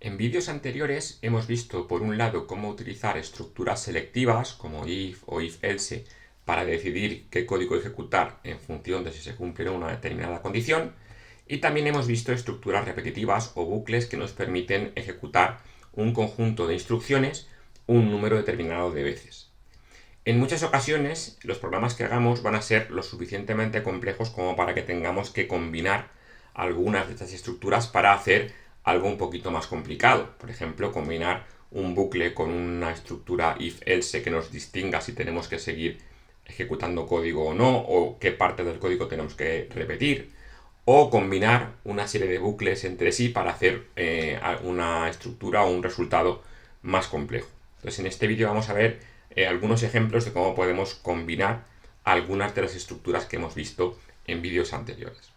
En vídeos anteriores hemos visto, por un lado, cómo utilizar estructuras selectivas como if o if-else para decidir qué código ejecutar en función de si se cumple una determinada condición, y también hemos visto estructuras repetitivas o bucles que nos permiten ejecutar un conjunto de instrucciones un número determinado de veces. En muchas ocasiones, los programas que hagamos van a ser lo suficientemente complejos como para que tengamos que combinar algunas de estas estructuras para hacer algo un poquito más complicado. Por ejemplo, combinar un bucle con una estructura if-else que nos distinga si tenemos que seguir ejecutando código o no, o qué parte del código tenemos que repetir, o combinar una serie de bucles entre sí para hacer una estructura o un resultado más complejo. Entonces, en este vídeo vamos a ver algunos ejemplos de cómo podemos combinar algunas de las estructuras que hemos visto en vídeos anteriores.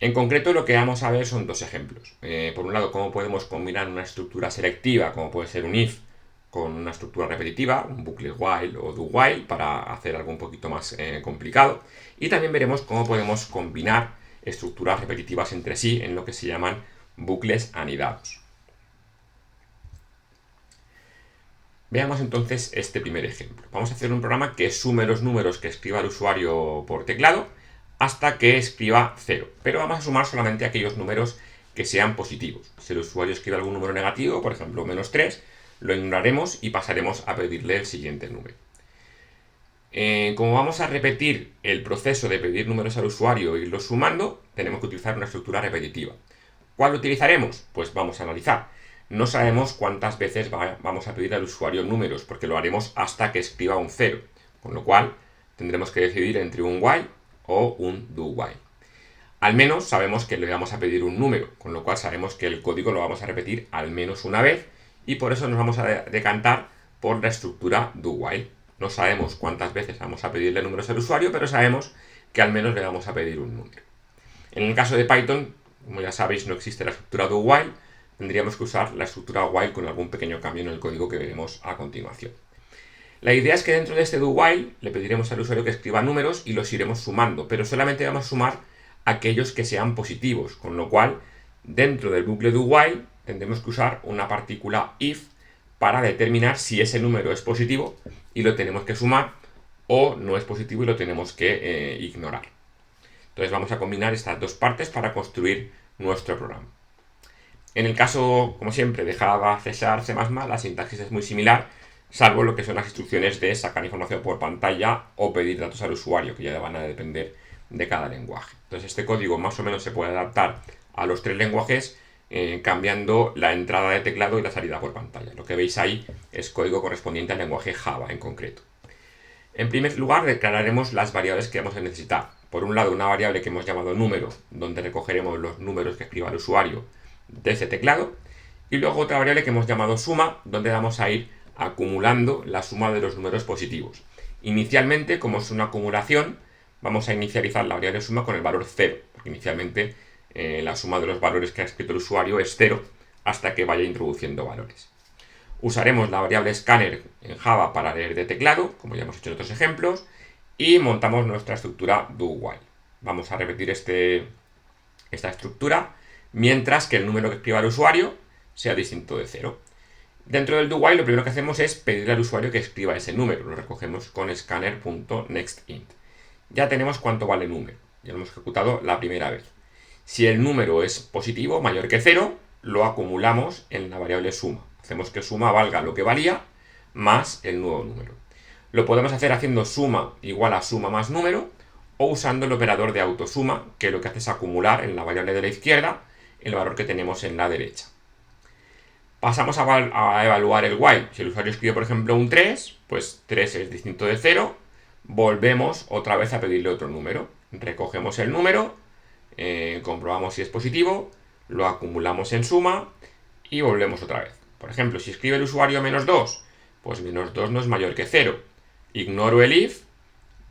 En concreto, lo que vamos a ver son dos ejemplos. Por un lado, cómo podemos combinar una estructura selectiva, como puede ser un if, con una estructura repetitiva, un bucle while o do while, para hacer algo un poquito más complicado. Y también veremos cómo podemos combinar estructuras repetitivas entre sí en lo que se llaman bucles anidados. Veamos entonces este primer ejemplo. Vamos a hacer un programa que sume los números que escriba el usuario por teclado hasta que escriba 0. Pero vamos a sumar solamente aquellos números que sean positivos. Si el usuario escribe algún número negativo, por ejemplo -3, lo ignoraremos y pasaremos a pedirle el siguiente número. Como vamos a repetir el proceso de pedir números al usuario e irlos sumando, tenemos que utilizar una estructura repetitiva. ¿Cuál utilizaremos? Pues vamos a analizar. No sabemos cuántas veces vamos a pedir al usuario números, porque lo haremos hasta que escriba un 0. Con lo cual, tendremos que decidir entre un while o un do while. Al menos sabemos que le vamos a pedir un número, con lo cual sabemos que el código lo vamos a repetir al menos una vez, y por eso nos vamos a decantar por la estructura do while. No sabemos cuántas veces vamos a pedirle números al usuario, pero sabemos que al menos le vamos a pedir un número. En el caso de Python, como ya sabéis, no existe la estructura do while, tendríamos que usar la estructura while con algún pequeño cambio en el código que veremos a continuación. La idea es que dentro de este do while le pediremos al usuario que escriba números y los iremos sumando, pero solamente vamos a sumar aquellos que sean positivos, con lo cual dentro del bucle do while tendremos que usar una partícula if para determinar si ese número es positivo y lo tenemos que sumar, o no es positivo y lo tenemos que ignorar. Entonces vamos a combinar estas dos partes para construir nuestro programa. En el caso, como siempre, de Java, C#, C++, la sintaxis es muy similar, salvo lo que son las instrucciones de sacar información por pantalla o pedir datos al usuario, que ya van a depender de cada lenguaje. Entonces este código más o menos se puede adaptar a los tres lenguajes, cambiando la entrada de teclado y la salida por pantalla. Lo que veis ahí es código correspondiente al lenguaje Java en concreto. En primer lugar, declararemos las variables que vamos a necesitar. Por un lado, una variable que hemos llamado número, donde recogeremos los números que escriba el usuario de ese teclado, y luego otra variable que hemos llamado suma, donde vamos a ir acumulando la suma de los números positivos. Inicialmente, como es una acumulación, vamos a inicializar la variable suma con el valor 0, porque inicialmente la suma de los valores que ha escrito el usuario es 0 hasta que vaya introduciendo valores. Usaremos la variable scanner en Java para leer de teclado, como ya hemos hecho en otros ejemplos, y montamos nuestra estructura do while. Vamos a repetir esta estructura mientras que el número que escriba el usuario sea distinto de 0. Dentro del do while lo primero que hacemos es pedirle al usuario que escriba ese número. Lo recogemos con scanner.nextInt. Ya tenemos cuánto vale el número. Ya lo hemos ejecutado la primera vez. Si el número es positivo, mayor que 0, lo acumulamos en la variable suma. Hacemos que suma valga lo que valía más el nuevo número. Lo podemos hacer haciendo suma igual a suma más número, o usando el operador de autosuma, que lo que hace es acumular en la variable de la izquierda el valor que tenemos en la derecha. Pasamos a evaluar el while. Si el usuario escribe, por ejemplo, un 3, pues 3 es distinto de 0, volvemos otra vez a pedirle otro número. Recogemos el número, comprobamos si es positivo, lo acumulamos en suma y volvemos otra vez. Por ejemplo, si escribe el usuario -2, pues -2 no es mayor que 0. Ignoro el if,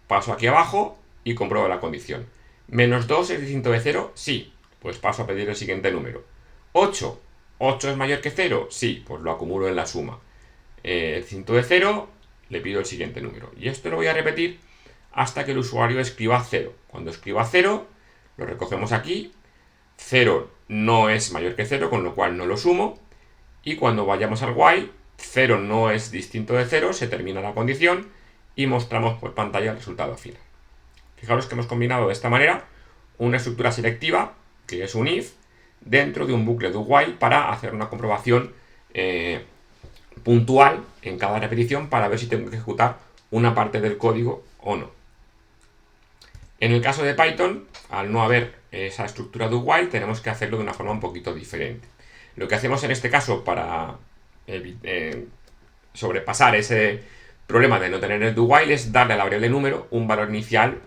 paso aquí abajo y compruebo la condición. ¿-2 es distinto de 0? Sí, pues paso a pedir el siguiente número. 8 es mayor que 0, sí, pues lo acumulo en la suma. Distinto de 0, le pido el siguiente número. Y esto lo voy a repetir hasta que el usuario escriba 0. Cuando escriba 0, lo recogemos aquí, 0 no es mayor que 0, con lo cual no lo sumo. Y cuando vayamos al while, 0 no es distinto de 0, se termina la condición y mostramos por pantalla el resultado final. Fijaros que hemos combinado de esta manera una estructura selectiva, que es un if, dentro de un bucle do while para hacer una comprobación puntual en cada repetición para ver si tengo que ejecutar una parte del código o no. En el caso de Python, al no haber esa estructura do while, tenemos que hacerlo de una forma un poquito diferente. Lo que hacemos en este caso para sobrepasar ese problema de no tener el do while es darle a la variable número un valor inicial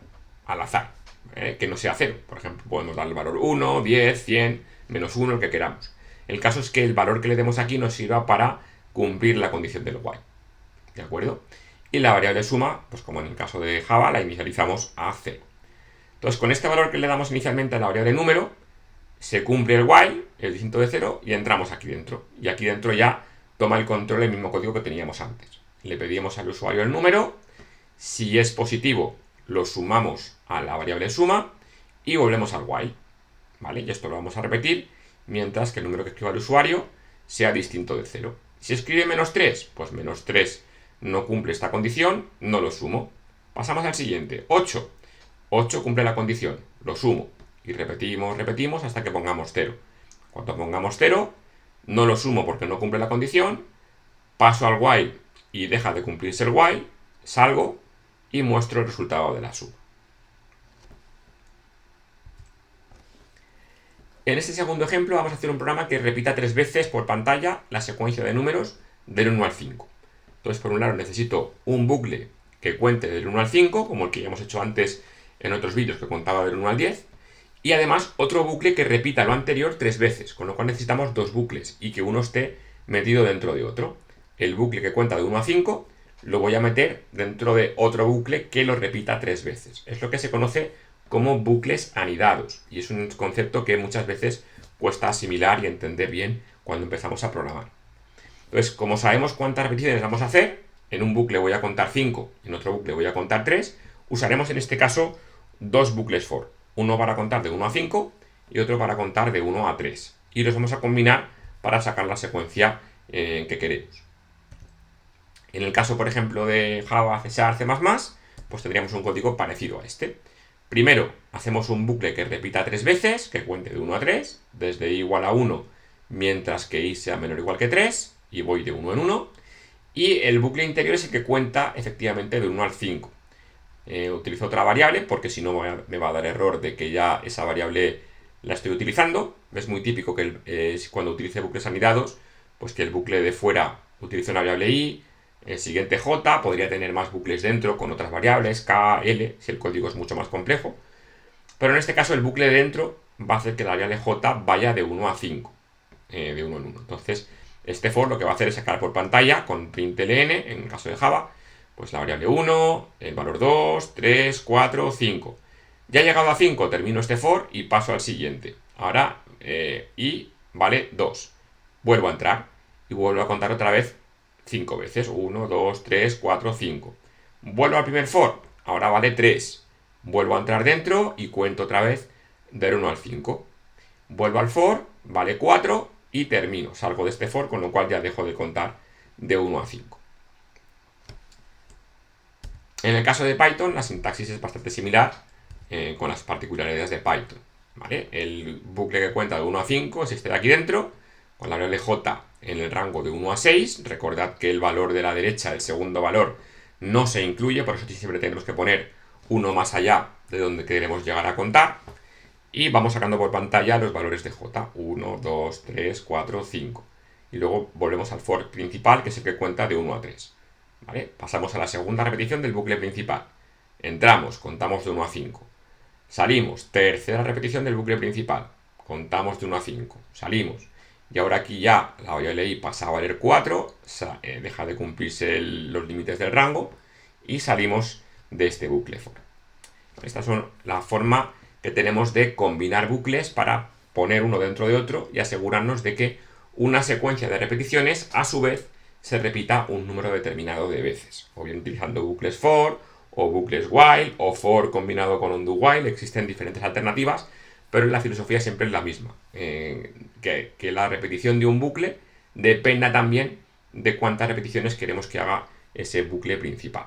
al azar, que no sea 0. Por ejemplo, podemos darle el valor 1, 10, 100, menos 1, el que queramos. El caso es que el valor que le demos aquí nos sirva para cumplir la condición del while. ¿De acuerdo? Y la variable suma, pues como en el caso de Java, la inicializamos a 0. Entonces, con este valor que le damos inicialmente a la variable número, se cumple el while, el distinto de 0, y entramos aquí dentro. Y aquí dentro ya toma el control el mismo código que teníamos antes. Le pedimos al usuario el número, si es positivo, lo sumamos a la variable suma y volvemos al while. ¿Vale? Y esto lo vamos a repetir mientras que el número que escriba el usuario sea distinto de 0. Si escribe menos 3, pues menos 3 no cumple esta condición, no lo sumo. Pasamos al siguiente, 8. 8 cumple la condición, lo sumo. Y repetimos hasta que pongamos 0. Cuando pongamos 0, no lo sumo porque no cumple la condición, paso al while y deja de cumplirse el while, salgo y muestro el resultado de la suma. En este segundo ejemplo vamos a hacer un programa que repita 3 veces por pantalla la secuencia de números del 1 al 5. Entonces, por un lado necesito un bucle que cuente del 1 al 5, como el que ya hemos hecho antes en otros vídeos que contaba del 1 al 10, y además otro bucle que repita lo anterior 3 veces, con lo cual necesitamos 2 bucles y que uno esté metido dentro de otro. El bucle que cuenta de 1 a 5 lo voy a meter dentro de otro bucle que lo repita 3 veces. Es lo que se conoce como bucles anidados, y es un concepto que muchas veces cuesta asimilar y entender bien cuando empezamos a programar. Entonces, como sabemos cuántas repeticiones vamos a hacer, en un bucle voy a contar 5, en otro bucle voy a contar 3, usaremos en este caso 2 bucles for, uno para contar de 1 a 5 y otro para contar de 1 a 3, y los vamos a combinar para sacar la secuencia que queremos. En el caso, por ejemplo, de Java, C#, C++, pues tendríamos un código parecido a este. Primero, hacemos un bucle que repita 3 veces, que cuente de 1 a 3, desde i igual a 1, mientras que i sea menor o igual que 3, y voy de 1 en 1. Y el bucle interior es el que cuenta efectivamente de 1 al 5. Utilizo otra variable, porque si no me va a dar error de que ya esa variable la estoy utilizando. Es muy típico que cuando utilice bucles anidados, pues que el bucle de fuera utilice una variable i, el siguiente j, podría tener más bucles dentro con otras variables, k, l, si el código es mucho más complejo. Pero en este caso el bucle de dentro va a hacer que la variable j vaya de 1 a 5, de 1 en 1. Entonces, este for lo que va a hacer es sacar por pantalla con println, en el caso de Java, pues la variable 1, el valor 2, 3, 4, 5. Ya he llegado a 5, termino este for y paso al siguiente. Ahora, i vale 2. Vuelvo a entrar y vuelvo a contar otra vez 5 veces. 1, 2, 3, 4, 5. Vuelvo al primer for. Ahora vale 3. Vuelvo a entrar dentro y cuento otra vez del 1 al 5. Vuelvo al for, vale 4 y termino. Salgo de este for, con lo cual ya dejo de contar de 1 a 5. En el caso de Python, la sintaxis es bastante similar con las particularidades de Python. ¿Vale? El bucle que cuenta de 1 a 5 es este de aquí dentro, con la variable j en el rango de 1 a 6. Recordad que el valor de la derecha, el segundo valor, no se incluye, por eso siempre tenemos que poner uno más allá de donde queremos llegar a contar. Y vamos sacando por pantalla los valores de j. 1, 2, 3, 4, 5. Y luego volvemos al for principal, que es el que cuenta de 1 a 3. ¿Vale? Pasamos a la segunda repetición del bucle principal. Entramos, contamos de 1 a 5. Salimos, tercera repetición del bucle principal. Contamos de 1 a 5. Salimos. Y ahora aquí ya la variable i pasa a valer 4, deja de cumplirse los límites del rango y salimos de este bucle for. Esta es la forma que tenemos de combinar bucles para poner uno dentro de otro y asegurarnos de que una secuencia de repeticiones a su vez se repita un número determinado de veces, o bien utilizando bucles for, o bucles while, o for combinado con un do while. Existen diferentes alternativas, pero la filosofía siempre es la misma. Que la repetición de un bucle dependa también de cuántas repeticiones queremos que haga ese bucle principal.